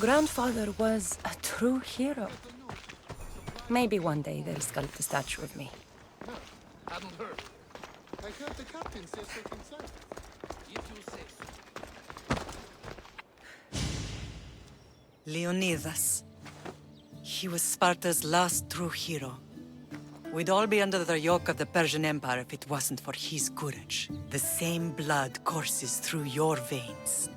grandfather was a true hero. Maybe one day they'll sculpt a statue of me. Hadn't heard. I heard the captain says something inside. If you say so. Leonidas. He was Sparta's last true hero. We'd all be under the yoke of the Persian Empire if it wasn't for his courage. The same blood courses through your veins.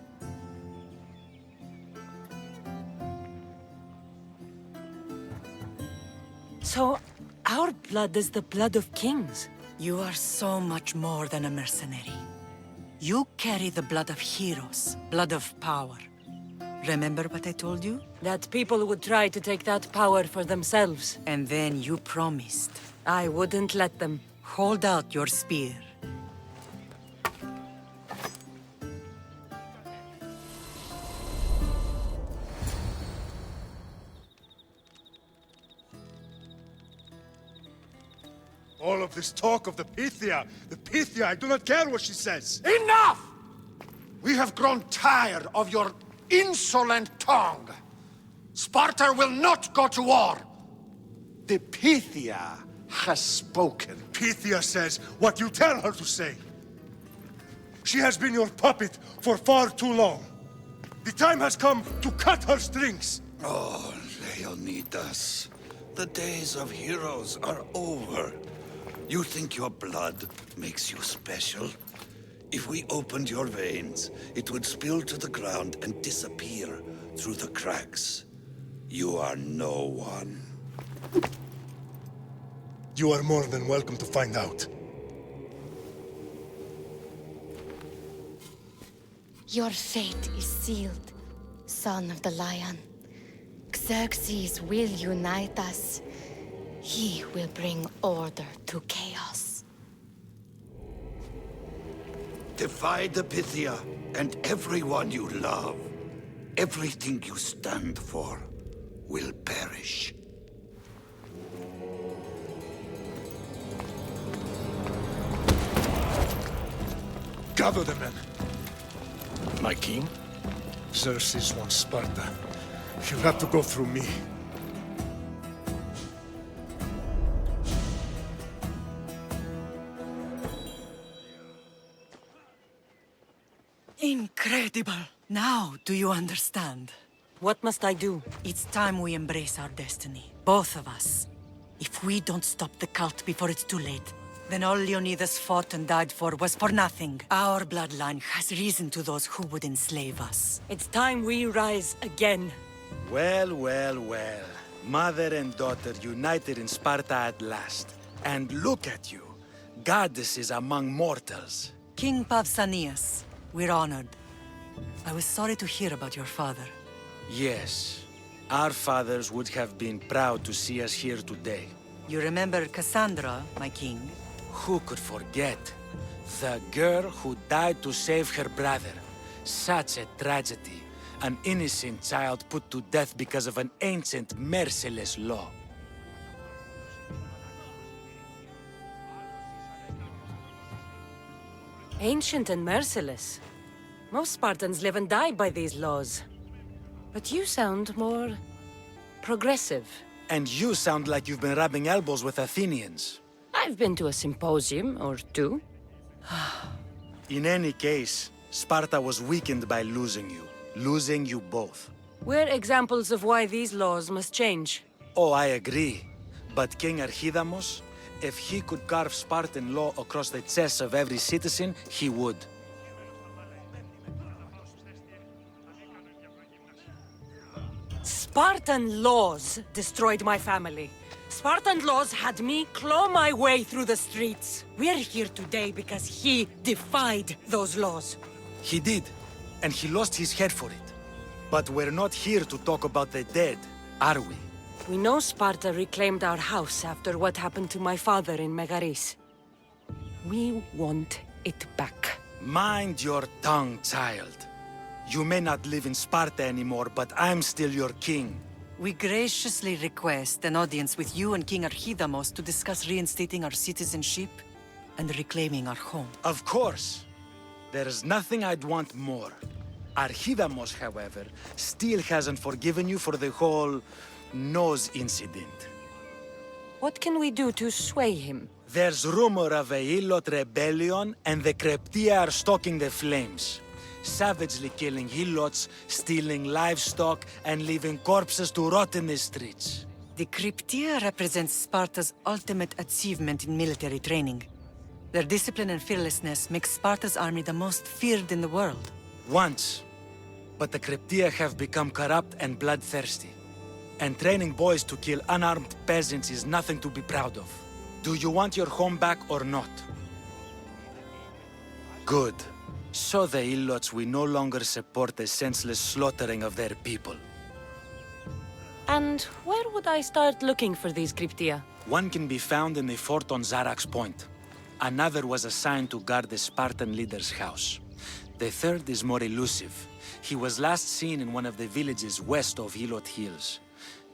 So, our blood is the blood of kings. You are so much more than a mercenary. You carry the blood of heroes, blood of power. Remember what I told you? That people would try to take that power for themselves. And then you promised. I wouldn't let them. Hold out your spear. All of this talk of the Pythia, I do not care what she says. Enough! We have grown tired of your insolent tongue. Sparta will not go to war. The Pythia has spoken. Pythia says what you tell her to say. She has been your puppet for far too long. The time has come to cut her strings. Oh, Leonidas, the days of heroes are over. You think your blood makes you special? If we opened your veins, it would spill to the ground and disappear through the cracks. You are no one. You are more than welcome to find out. Your fate is sealed, son of the lion. Xerxes will unite us. He will bring order to chaos. Defy the Pythia and everyone you love. Everything you stand for will perish. Gather the men. My king? Xerxes wants Sparta. He'll have to go through me. Incredible! Now, do you understand? What must I do? It's time we embrace our destiny. Both of us. If we don't stop the cult before it's too late, then all Leonidas fought and died for was for nothing. Our bloodline has risen to those who would enslave us. It's time we rise again. Well, well, well. Mother and daughter united in Sparta at last. And look at you. Goddesses among mortals. King Pausanias, we're honored. I was sorry to hear about your father. Yes. Our fathers would have been proud to see us here today. You remember Cassandra, my king? Who could forget? The girl who died to save her brother. Such a tragedy. An innocent child put to death because of an ancient, merciless law. Ancient and merciless. Most Spartans live and die by these laws. But you sound more progressive. And you sound like you've been rubbing elbows with Athenians. I've been to a symposium or two. In any case, Sparta was weakened by losing you both. We're examples of why these laws must change. Oh, I agree. But King Archidamos, if he could carve Spartan law across the chests of every citizen, he would. Spartan laws destroyed my family. Spartan laws had me claw my way through the streets. We're here today because he defied those laws. He did, and he lost his head for it. But we're not here to talk about the dead, are we? We know Sparta reclaimed our house after what happened to my father in Megaris. We want it back. Mind your tongue, child. You may not live in Sparta anymore, but I'm still your king. We graciously request an audience with you and King Archidamos to discuss reinstating our citizenship and reclaiming our home. Of course. There is nothing I'd want more. Archidamos, however, still hasn't forgiven you for the whole nose incident. What can we do to sway him? There's rumor of a Hilot rebellion, and the Kryptia are stoking the flames. Savagely killing Hilots, stealing livestock, and leaving corpses to rot in the streets. The Cryptia represents Sparta's ultimate achievement in military training. Their discipline and fearlessness makes Sparta's army the most feared in the world. Once. But the Kryptia have become corrupt and bloodthirsty. And training boys to kill unarmed peasants is nothing to be proud of. Do you want your home back or not? Good. So the Ilots will no longer support the senseless slaughtering of their people. And where would I start looking for these cryptia? One can be found in the fort on Zarak's Point. Another was assigned to guard the Spartan leader's house. The third is more elusive. He was last seen in one of the villages west of Hilot Hills.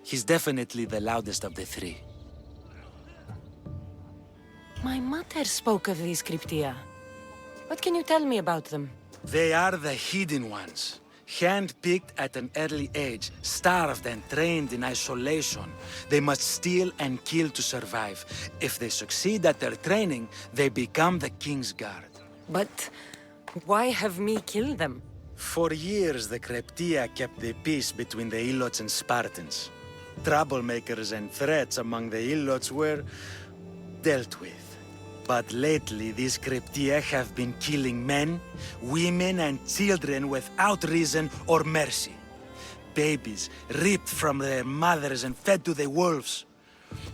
He's definitely the loudest of the three. My mother spoke of these cryptia. What can you tell me about them? They are the hidden ones. Hand-picked at an early age, starved and trained in isolation. They must steal and kill to survive. If they succeed at their training, they become the King's Guard. But why have me killed them? For years, the Kryptia kept the peace between the Ilots and Spartans. Troublemakers and threats among the Ilots were dealt with. But lately, these Kryptia have been killing men, women, and children without reason or mercy. Babies ripped from their mothers and fed to the wolves.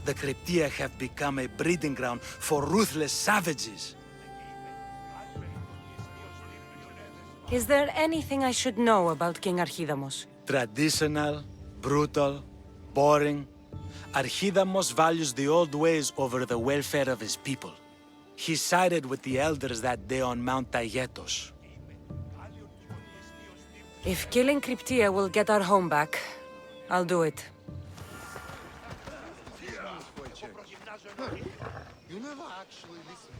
The Kryptia have become a breeding ground for ruthless savages. Is there anything I should know about King Archidamos? Traditional, brutal, boring. Archidamos values the old ways over the welfare of his people. He sided with the elders that day on Mount Taygetos. If killing Cryptia will get our home back, I'll do it. You never actually listen.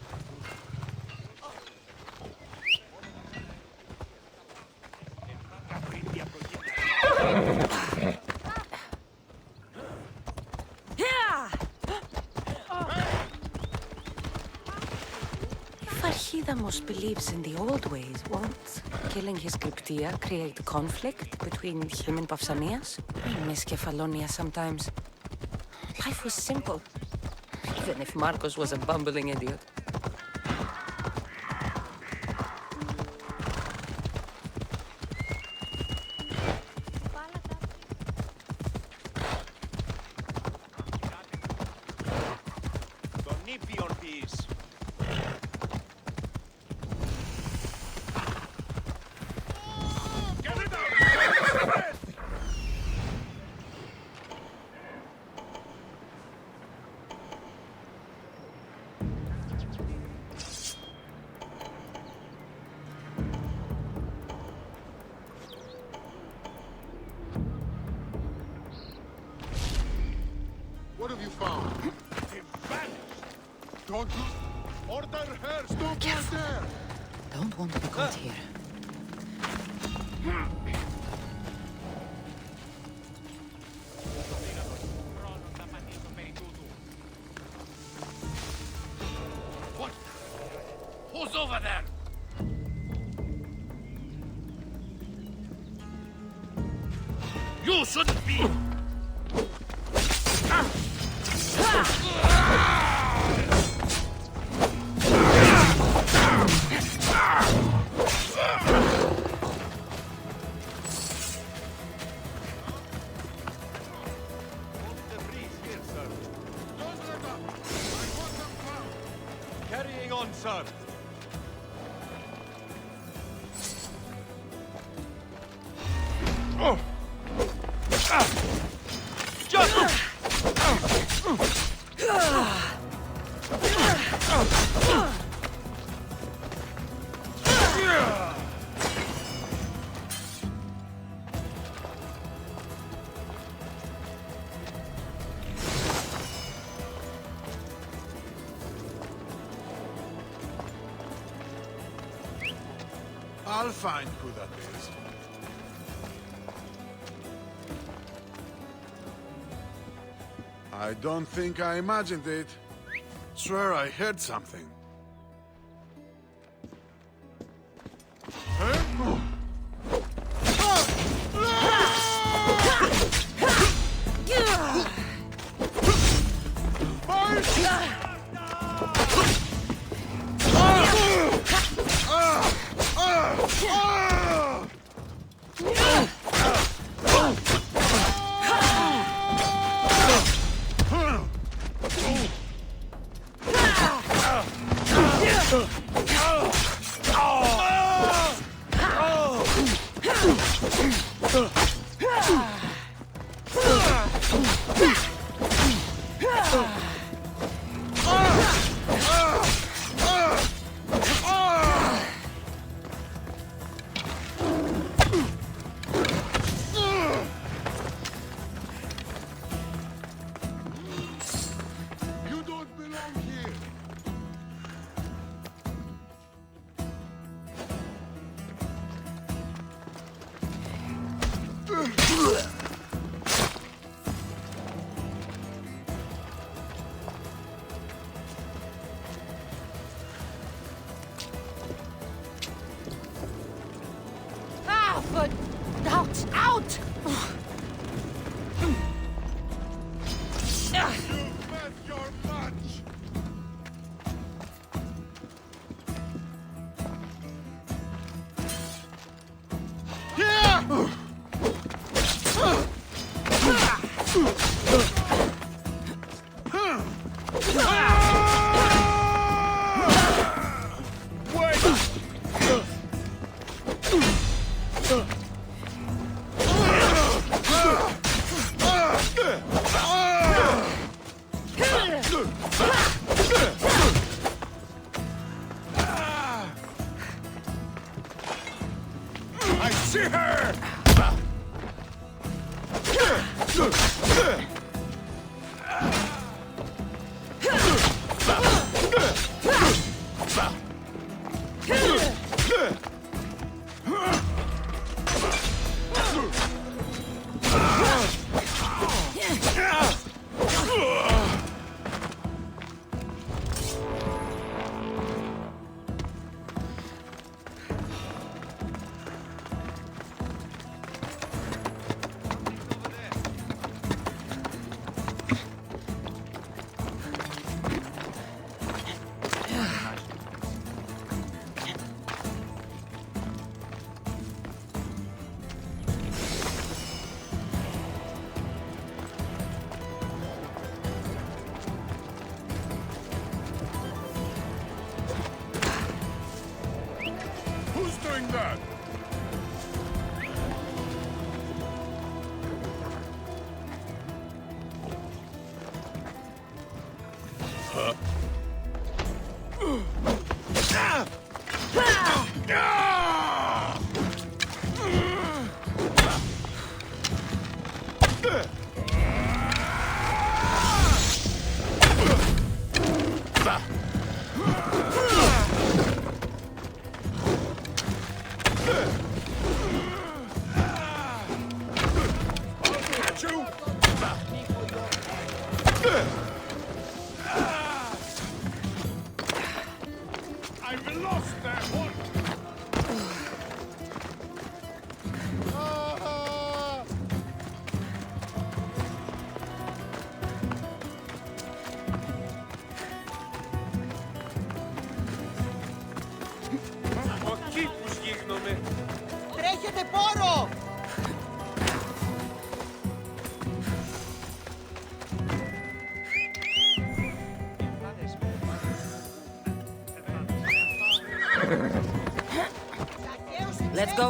If Archidamos believes in the old ways, won't killing his Cryptia create conflict between him and Pausanias? I miss Kefalonia sometimes. Life was simple, even if Marcos was a bumbling idiot. What have you found? They vanished! Don't you... Order her! Stop right there! Don't want to be caught here. What? Who's over there? You shouldn't be... Carrying on, sir. I'll find who that is. I don't think I imagined it. Swear I heard something. Out! I see her! Who's doing that? I've lost that one! Εκεί που σγίγνομαι. Τρέχετε πόρο! Let's go.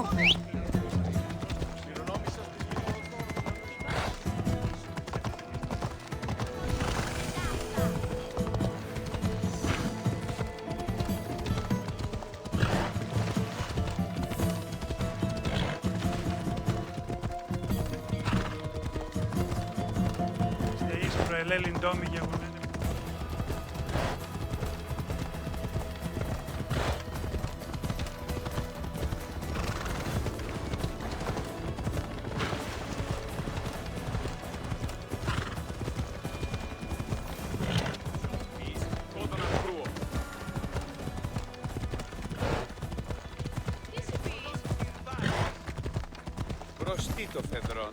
Τι το φεδρών.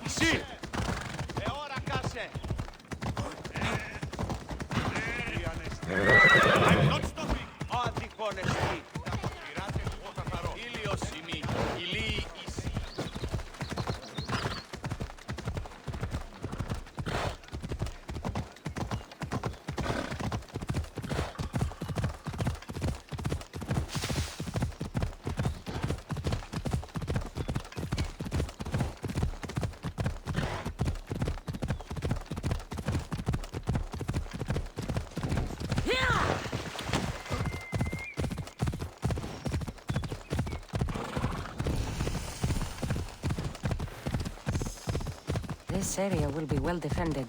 Εσύ! Ώρα κάσε. I'm not stopping! Αντιχώνεστη. Ήλιος ημί. Ηλί εις. This area will be well defended.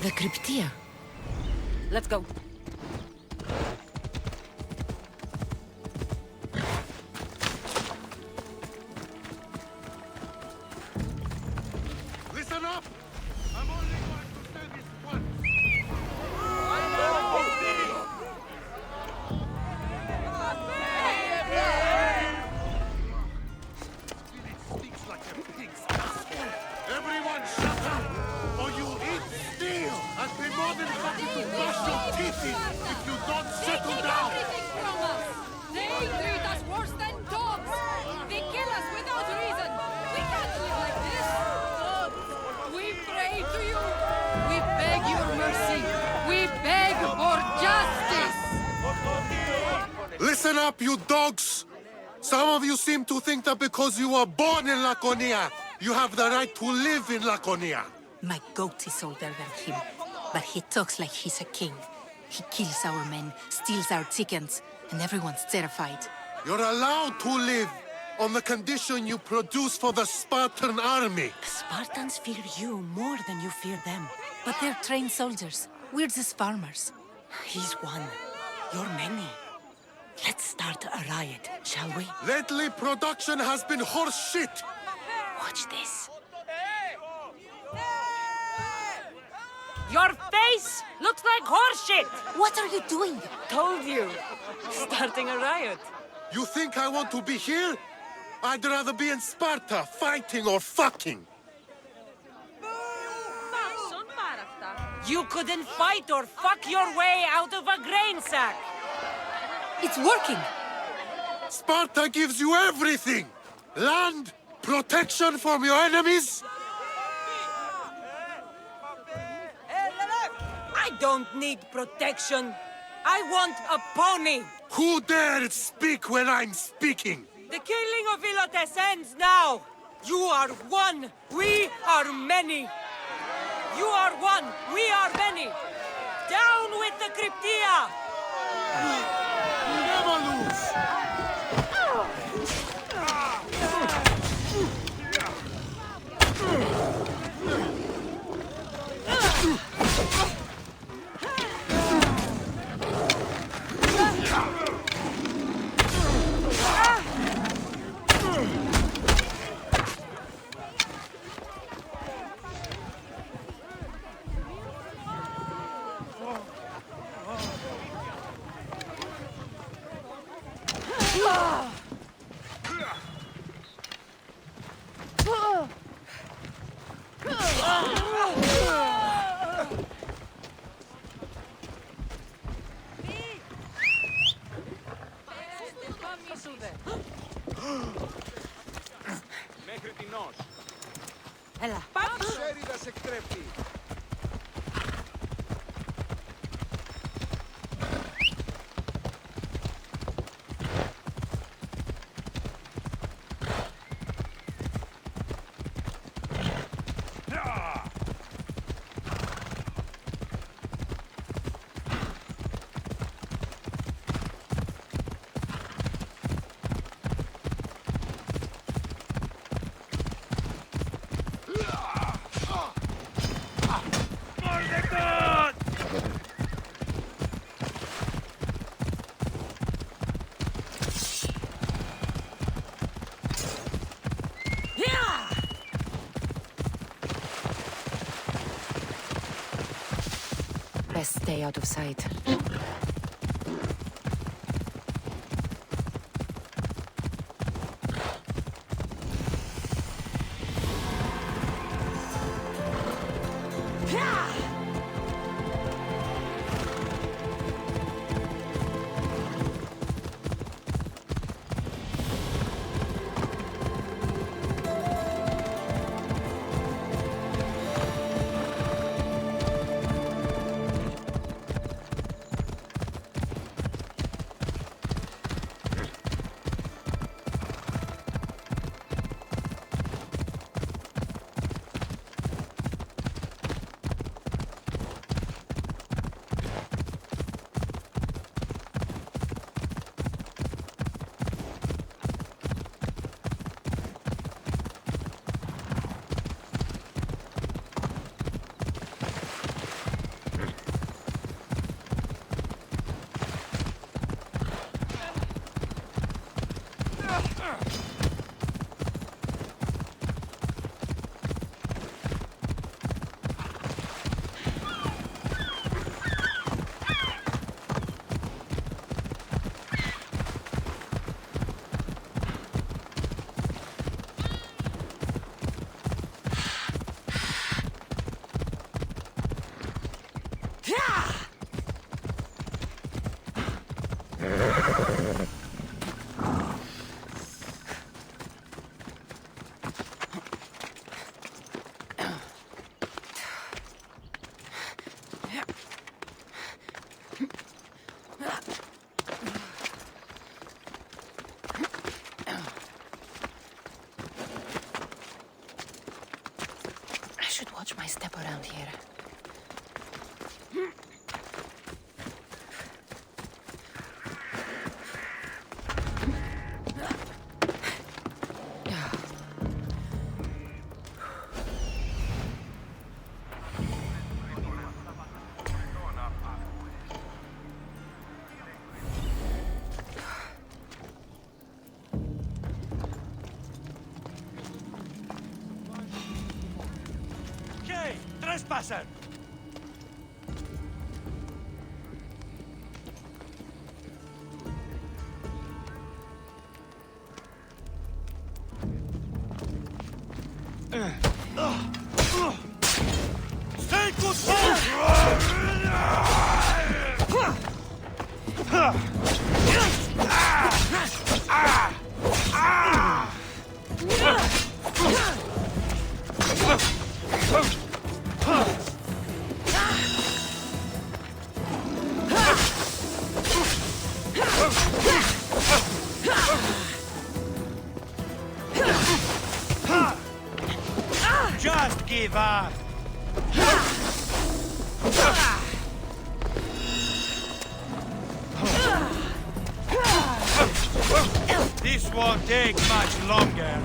The cryptia. Let's go. Listen up! I'm only going to say this once. It stinks like a pig's asshole. Everyone shut up, or you'll eat steel and be more than happy to brush your teeth in if you don't settle down. Everything from us! They treat us worse than dogs! They kill us without reason! We can't live like this! We pray to you! We beg your mercy! We beg for justice! Listen up, you dogs! Some of you seem to think that because you were born in Laconia, you have the right to live in Laconia. My goat is older than him, but he talks like he's a king. He kills our men, steals our chickens, and everyone's terrified. You're allowed to live on the condition you produce for the Spartan army. The Spartans fear you more than you fear them. But they're trained soldiers. We're just farmers. He's one. You're many. Let's start a riot, shall we? Lately, production has been horse shit. Watch this. Your face looks like horseshit! What are you doing? Told you. Starting a riot. You think I want to be here? I'd rather be in Sparta, fighting or fucking. You couldn't fight or fuck your way out of a grain sack! It's working! Sparta gives you everything! Land, protection from your enemies. I don't need protection. I want a pony. Who dared speak when I'm speaking? The killing of Ilotes ends now. You are one. We are many. You are one. We are many. Down with the cryptia. Never lose! Μέχρι τινός. Έλα. Σέριδας εκτρέπει. Best stay out of sight. Watch my step around here. Trespasser! Stay good, Just give up! This won't take much longer.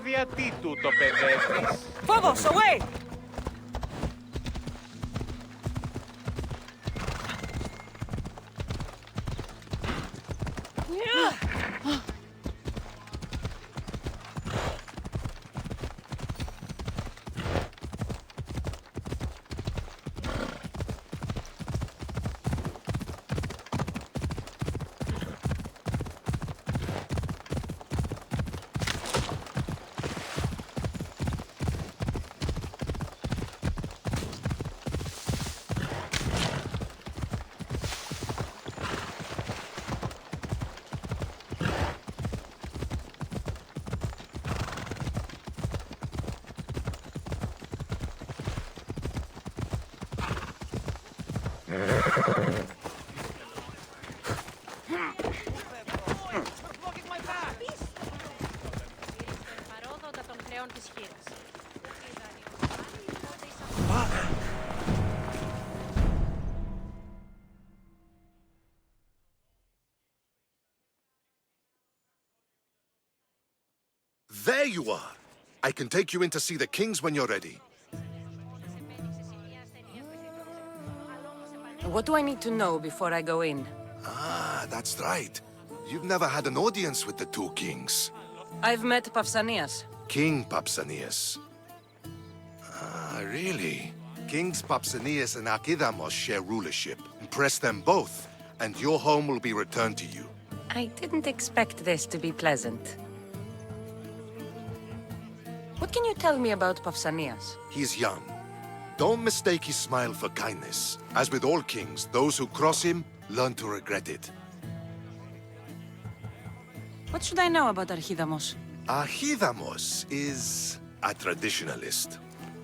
Γιατί τούτο παιδεύεις? Phobos, away! There you are! I can take you in to see the kings when you're ready. What do I need to know before I go in? Ah, that's right. You've never had an audience with the two kings. I've met Pausanias. King Pausanias. Ah, really? Kings Pausanias and Archidamos share rulership. Impress them both, and your home will be returned to you. I didn't expect this to be pleasant. What can you tell me about Pausanias? He's young. Don't mistake his smile for kindness. As with all kings, those who cross him learn to regret it. What should I know about Archidamos? Archidamos is a traditionalist.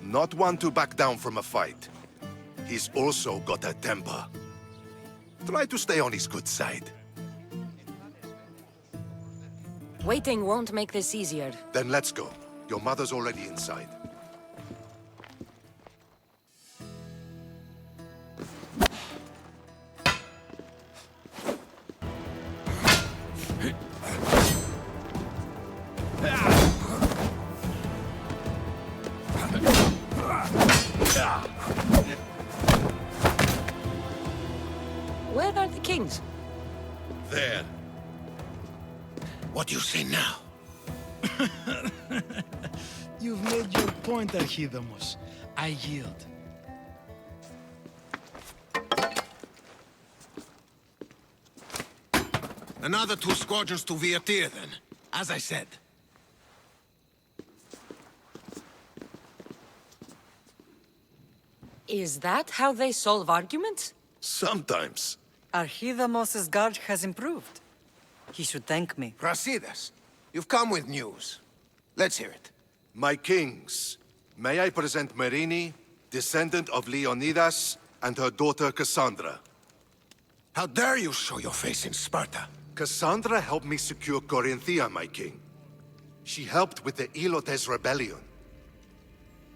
Not one to back down from a fight. He's also got a temper. Try to stay on his good side. Waiting won't make this easier. Then let's go. Your mother's already inside. Where are the kings? There. What do you say now? You've made your point, Archidamos. I yield. Another 2 squadrons to Viatir, then. As I said. Is that how they solve arguments? Sometimes. Archidamos's guard has improved. He should thank me. Brasidas, you've come with news. Let's hear it. My kings, may I present Merini, descendant of Leonidas, and her daughter Cassandra. How dare you show your face in Sparta? Cassandra helped me secure Corinthia, my king. She helped with the Ilotes rebellion.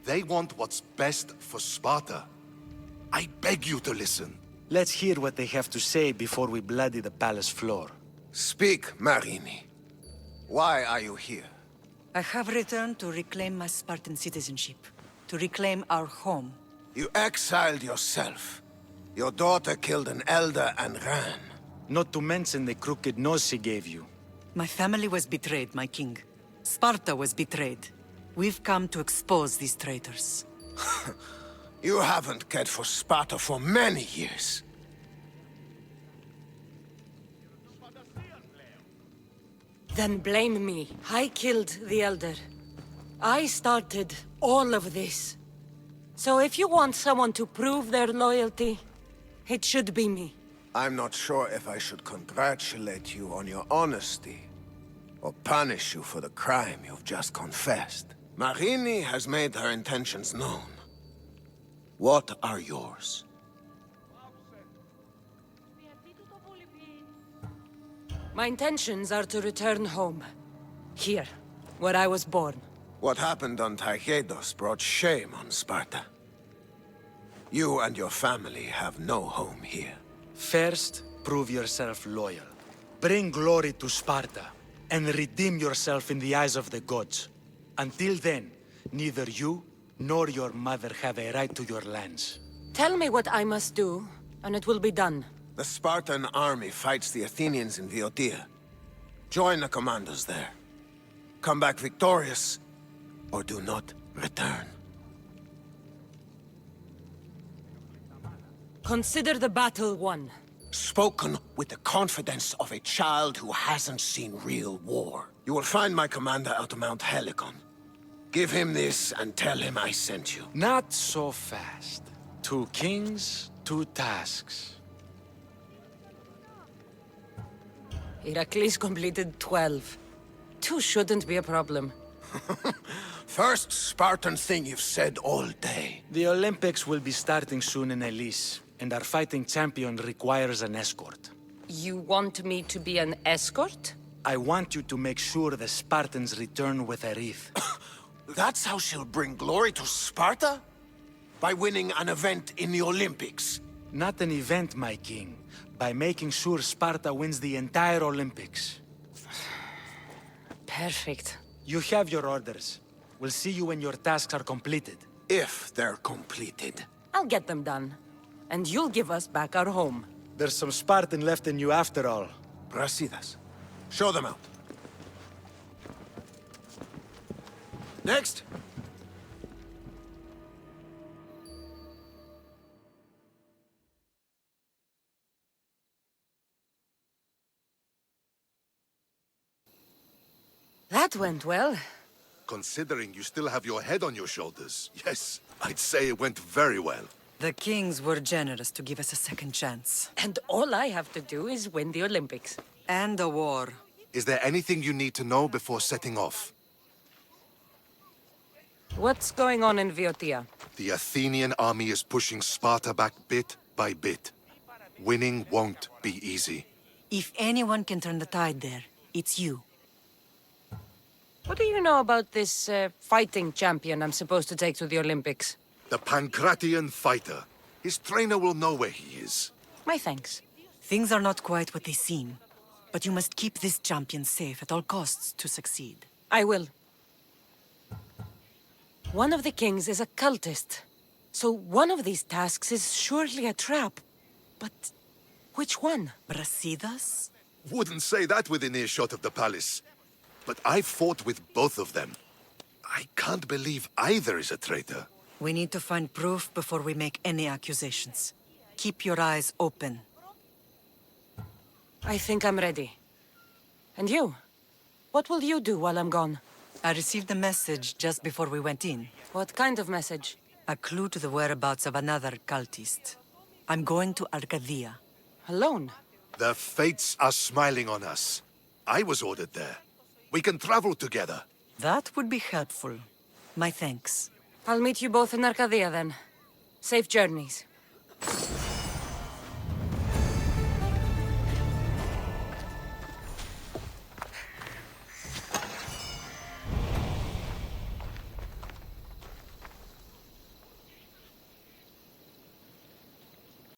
They want what's best for Sparta. I beg you to listen. Let's hear what they have to say before we bloody the palace floor. Speak, Marini. Why are you here? I have returned to reclaim my Spartan citizenship, to reclaim our home. You exiled yourself. Your daughter killed an elder and ran. Not to mention the crooked nose she gave you. My family was betrayed, my king. Sparta was betrayed. We've come to expose these traitors. You haven't cared for Sparta for many years. Then blame me. I killed the Elder. I started all of this. So if you want someone to prove their loyalty, it should be me. I'm not sure if I should congratulate you on your honesty, or punish you for the crime you've just confessed. Marini has made her intentions known. What are yours? My intentions are to return home. Here, where I was born. What happened on Taygedos brought shame on Sparta. You and your family have no home here. First, prove yourself loyal. Bring glory to Sparta, and redeem yourself in the eyes of the gods. Until then, neither you nor your mother have a right to your lands. Tell me what I must do, and it will be done. The Spartan army fights the Athenians in Viotia. Join the commandos there. Come back victorious, or do not return. Consider the battle won. Spoken with the confidence of a child who hasn't seen real war. You will find my commander out of Mount Helicon. Give him this and tell him I sent you. Not so fast. 2 kings, 2 tasks. Heracles completed 12. 2 shouldn't be a problem. First Spartan thing you've said all day. The Olympics will be starting soon in Elise, and our fighting champion requires an escort. You want me to be an escort? I want you to make sure the Spartans return with a wreath. That's how she'll bring glory to Sparta? By winning an event in the Olympics? Not an event, my king. By making sure Sparta wins the entire Olympics. Perfect. You have your orders. We'll see you when your tasks are completed. If they're completed. I'll get them done. And you'll give us back our home. There's some Spartan left in you after all. Brasidas. Show them out. Next. That went well. Considering you still have your head on your shoulders, yes, I'd say it went very well. The kings were generous to give us a second chance. And all I have to do is win the Olympics. And a war. Is there anything you need to know before setting off? What's going on in Viotia? The Athenian army is pushing Sparta back bit by bit. Winning won't be easy. If anyone can turn the tide there, it's you. What do you know about this fighting champion I'm supposed to take to the Olympics? The Pancratian fighter. His trainer will know where he is. My thanks. Things are not quite what they seem, but you must keep this champion safe at all costs to succeed. I will. One of the kings is a cultist, so one of these tasks is surely a trap. But which one? Brasidas? Wouldn't say that within earshot of the palace. But I fought with both of them. I can't believe either is a traitor. We need to find proof before we make any accusations. Keep your eyes open. I think I'm ready. And you? What will you do while I'm gone? I received a message just before we went in. What kind of message? A clue to the whereabouts of another cultist. I'm going to Arcadia. Alone? The fates are smiling on us. I was ordered there. We can travel together. That would be helpful. My thanks. I'll meet you both in Arcadia then. Safe journeys.